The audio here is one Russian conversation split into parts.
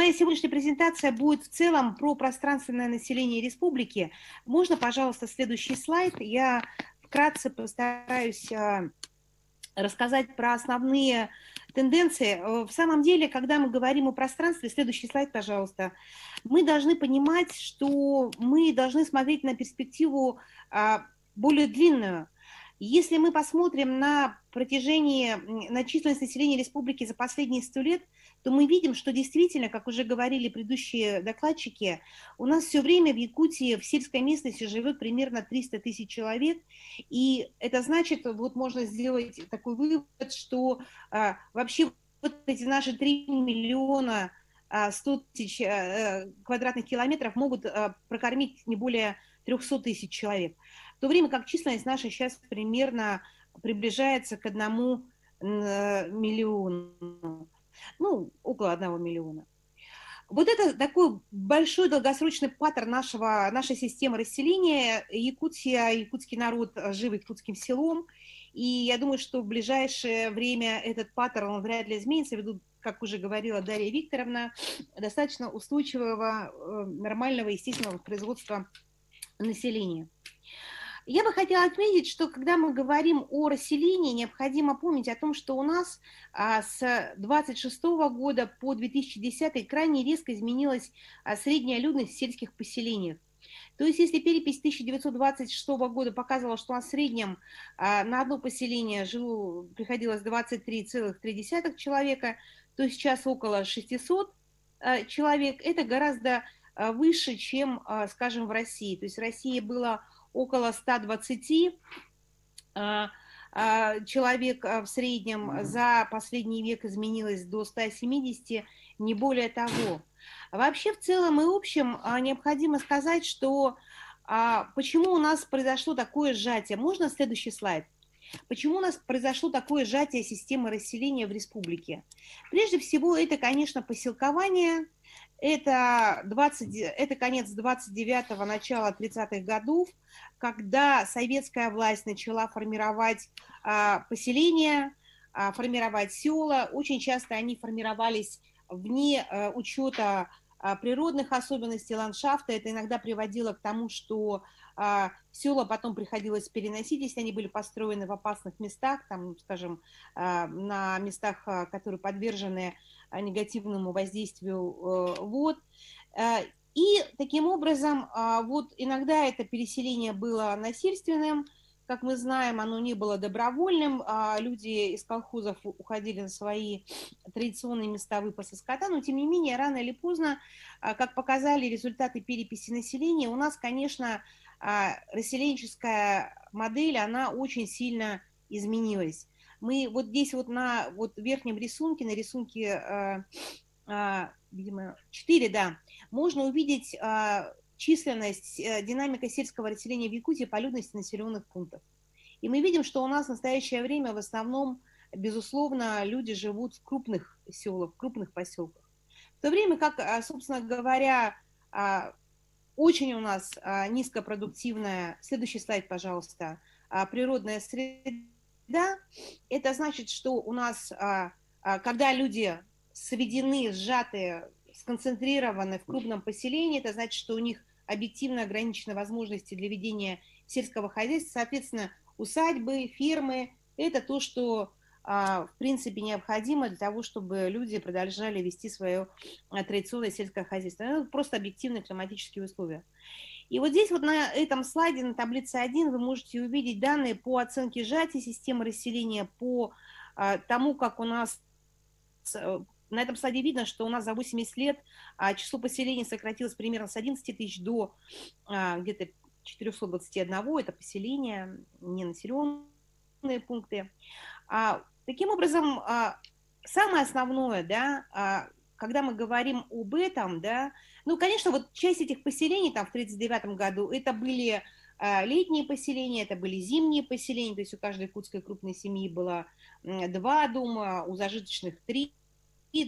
моя сегодняшняя презентация будет в целом про пространственное население республики. Можно, пожалуйста, следующий слайд? Я вкратце постараюсь рассказать про основные тенденции. В самом деле, когда мы говорим о пространстве, следующий слайд, пожалуйста, мы должны понимать, что мы должны смотреть на перспективу более длинную. Если мы посмотрим на численность населения республики за последние 100 лет, то мы видим, что действительно, как уже говорили предыдущие докладчики, у нас все время в Якутии в сельской местности живет примерно 300 тысяч человек, и это значит, вот можно сделать такой вывод, что вообще вот эти наши 3 миллиона 100 тысяч квадратных километров могут прокормить не более 300 тысяч человек. В то время как численность наша сейчас примерно приближается к 1 миллиону, ну, около 1 миллиона. Вот это такой большой долгосрочный паттерн нашей системы расселения. Якутия, якутский народ жив якутским селом, и я думаю, что в ближайшее время этот паттерн он вряд ли изменится, ввиду, как уже говорила Дарья Викторовна, достаточно устойчивого, нормального, естественного производства населения. Я бы хотела отметить, что когда мы говорим о расселении, необходимо помнить о том, что у нас с 1926 года по 2010 крайне резко изменилась средняя людность в сельских поселениях. То есть если перепись 1926 года показывала, что у нас в среднем на одно поселение приходилось 23,3 человека, то сейчас около 600 человек. Это гораздо выше, чем, скажем, в России. То есть в России было около 120 человек в среднем, за последний век изменилось до 170, не более того. Вообще, в целом и общем, необходимо сказать, что почему у нас произошло такое сжатие. Можно следующий слайд? Почему у нас произошло такое сжатие системы расселения в республике? Прежде всего, это, конечно, поселкование. Это конец 29-го, начало 30-х годов, когда советская власть начала формировать поселения, формировать села. Очень часто они формировались вне учета природных особенностей ландшафта. Это иногда приводило к тому, что села потом приходилось переносить, если они были построены в опасных местах, там, скажем, на местах, которые подвержены негативному воздействию вод. И таким образом, вот иногда это переселение было насильственным, как мы знаем, оно не было добровольным, люди из колхозов уходили на свои традиционные места выпаса скота, но тем не менее, рано или поздно, как показали результаты переписи населения, у нас, конечно, расселенческая модель, она очень сильно изменилась. Мы вот здесь вот на верхнем рисунке, на рисунке, видимо, 4, да, можно увидеть численность, динамика сельского расселения в Якутии по людности населенных пунктов. И мы видим, что у нас в настоящее время в основном, безусловно, люди живут в крупных селах, в крупных поселках. В то время как, собственно говоря, очень у нас низкопродуктивная, следующий слайд, пожалуйста, природная среда. Это значит, что у нас, когда люди сведены, сжатые, сконцентрированы в крупном поселении, это значит, что у них объективно ограничены возможности для ведения сельского хозяйства. Соответственно, усадьбы, фермы – это то, что, в принципе, необходимо для того, чтобы люди продолжали вести свое традиционное сельское хозяйство. Это просто объективные климатические условия. И вот здесь вот на этом слайде, на таблице 1, вы можете увидеть данные по оценке сжатия системы расселения, по тому, как у нас... На этом слайде видно, что у нас за 80 лет число поселений сократилось примерно с 11 тысяч до где-то 421. Это поселения, не населенные пункты. Таким образом, самое основное, да, когда мы говорим об этом, да, ну, конечно, вот часть этих поселений там в 1939 году, это были летние поселения, это были зимние поселения, то есть у каждой якутской крупной семьи было 2 дома, у зажиточных 3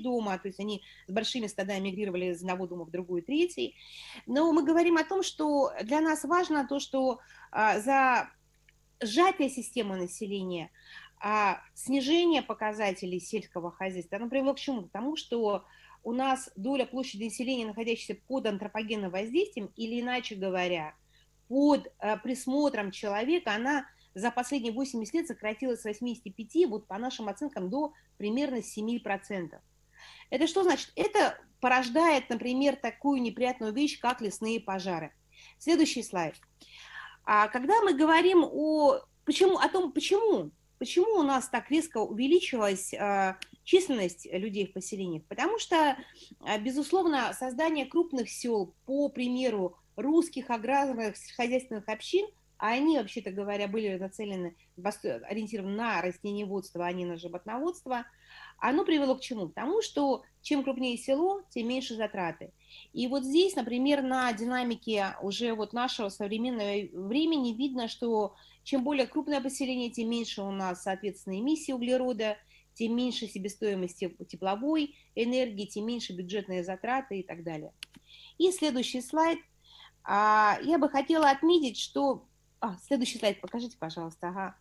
дома, то есть они с большими стадами мигрировали из одного дома в другой, третий. Но мы говорим о том, что для нас важно то, что за сжатие системы населения, снижение показателей сельского хозяйства, оно привело к чему? К тому, что у нас доля площади населения, находящейся под антропогенным воздействием, или иначе говоря, под присмотром человека, она за последние 80 лет сократилась с 85, вот по нашим оценкам, до примерно 7%. Это что значит? Это порождает, например, такую неприятную вещь, как лесные пожары. Следующий слайд. Когда мы говорим о том, почему у нас так резко увеличилась численность людей в поселениях, потому что, безусловно, создание крупных сел, по примеру русских аграрных хозяйственных общин, а они, вообще-то говоря, были нацелены, ориентированы на растениеводство, а не на животноводство, оно привело к чему? К тому, что чем крупнее село, тем меньше затраты. И вот здесь, например, на динамике уже вот нашего современного времени видно, что чем более крупное поселение, тем меньше у нас, соответственно, эмиссии углерода, тем меньше себестоимости тепловой энергии, тем меньше бюджетные затраты и так далее. И следующий слайд. Я бы хотела отметить, что... следующий слайд покажите, пожалуйста. Ага.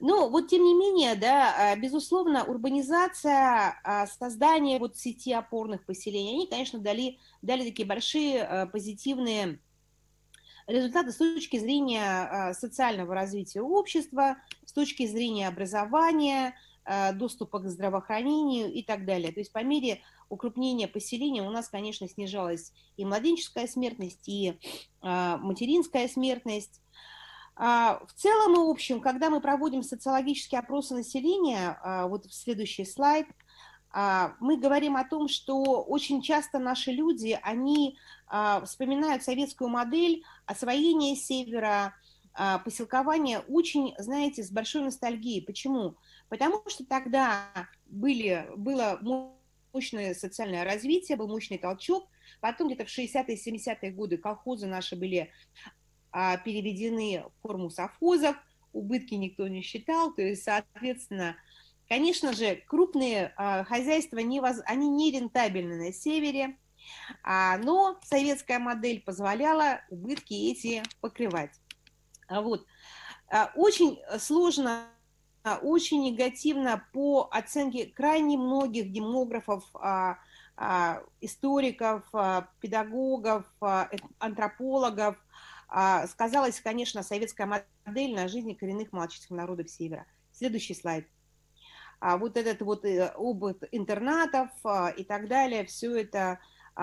Но вот тем не менее, да, безусловно, урбанизация, создание вот сети опорных поселений, они, конечно, дали такие большие позитивные результаты с точки зрения социального развития общества, с точки зрения образования, доступа к здравоохранению и так далее. То есть по мере укрупнения поселения у нас, конечно, снижалась и младенческая смертность, и материнская смертность. В целом и общем, когда мы проводим социологические опросы населения, вот следующий слайд, мы говорим о том, что очень часто наши люди, они вспоминают советскую модель освоения севера, поселкования очень, знаете, с большой ностальгией. Почему? Потому что тогда было мощное социальное развитие, был мощный толчок, потом где-то в 60-е, 70-е годы колхозы наши были переведены в форму совхозов, убытки никто не считал, то есть, соответственно, конечно же, крупные хозяйства, они не рентабельны на севере, но советская модель позволяла убытки эти покрывать. Вот. Очень сложно, очень негативно по оценке крайне многих демографов, историков, педагогов, антропологов, сказалась, конечно, советская модель на жизни коренных малочисленных народов Севера. Следующий слайд. Вот этот вот опыт интернатов и так далее, все это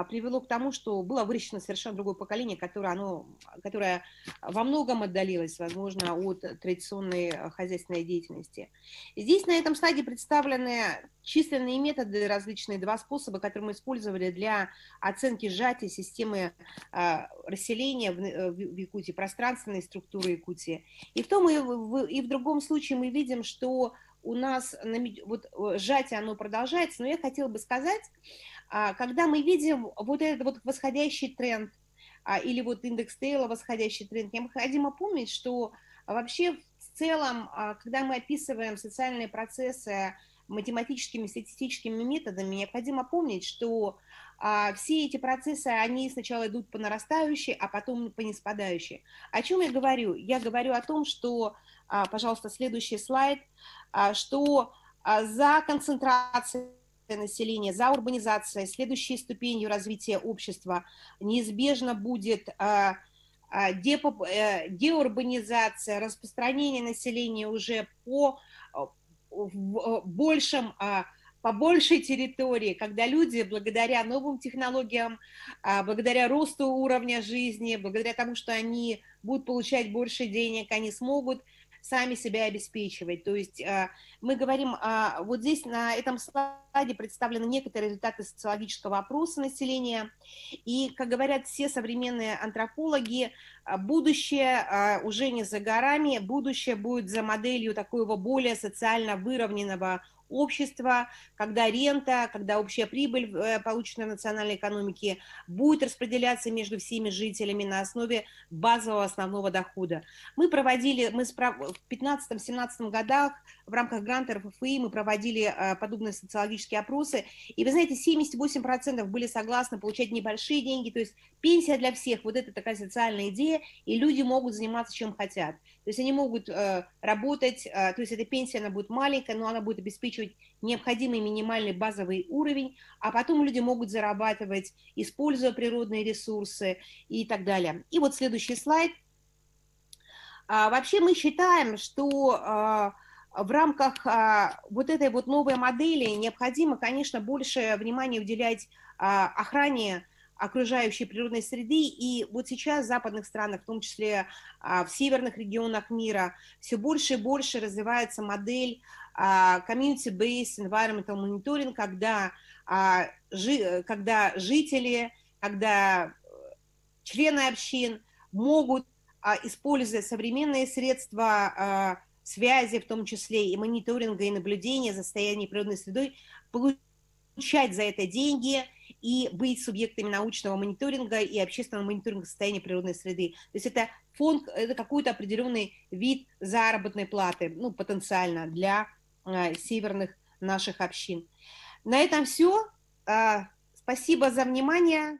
привело к тому, что было выращено совершенно другое поколение, которое во многом отдалилось, возможно, от традиционной хозяйственной деятельности. Здесь на этом слайде представлены численные методы различные, два способа, которые мы использовали для оценки сжатия системы расселения в Якутии, пространственной структуры Якутии. И в том и в другом случае мы видим, что у нас вот сжатие, оно продолжается, но я хотела бы сказать, когда мы видим вот этот вот восходящий тренд или вот индекс Тейла восходящий тренд, необходимо помнить, что вообще в целом, когда мы описываем социальные процессы математическими, статистическими методами, необходимо помнить, что все эти процессы, они сначала идут по нарастающей, а потом по ниспадающей. О чем я говорю? Я говорю о том, что, пожалуйста, следующий слайд, что за концентрацией населения, за урбанизацией, следующей ступенью развития общества неизбежно будет деурбанизация, распространение населения уже по большей территории, когда люди благодаря новым технологиям, благодаря росту уровня жизни, благодаря тому, что они будут получать больше денег, они смогут сами себя обеспечивать. То есть мы говорим, вот здесь на этом слайде представлены некоторые результаты социологического опроса населения. И, как говорят все современные антропологи, будущее уже не за горами, будущее будет за моделью такого более социально выровненного общества, когда рента, когда общая прибыль, полученная в национальной экономике, будет распределяться между всеми жителями на основе базового основного дохода. В 2015-2017 годах в рамках гранта РФФИ мы проводили подобные социологические опросы, и вы знаете, 78% были согласны получать небольшие деньги, то есть пенсия для всех, вот это такая социальная идея, и люди могут заниматься чем хотят. То есть они могут работать, то есть эта пенсия, она будет маленькая, но она будет обеспечивать обеспечивать необходимый минимальный базовый уровень, а потом люди могут зарабатывать, используя природные ресурсы и так далее. И вот следующий слайд. Вообще мы считаем, что в рамках вот этой вот новой модели необходимо, конечно, больше внимания уделять охране окружающей природной среды. И вот сейчас в западных странах, в том числе в северных регионах мира, все больше и больше развивается модель community-based environmental monitoring, когда жители, когда члены общин могут, используя современные средства связи, в том числе и мониторинга, и наблюдения за состоянием природной среды, получать за это деньги и быть субъектами научного мониторинга и общественного мониторинга состояния природной среды. То есть это фонд, это какой-то определенный вид заработной платы, ну, потенциально для северных наших общин. На этом все. Спасибо за внимание.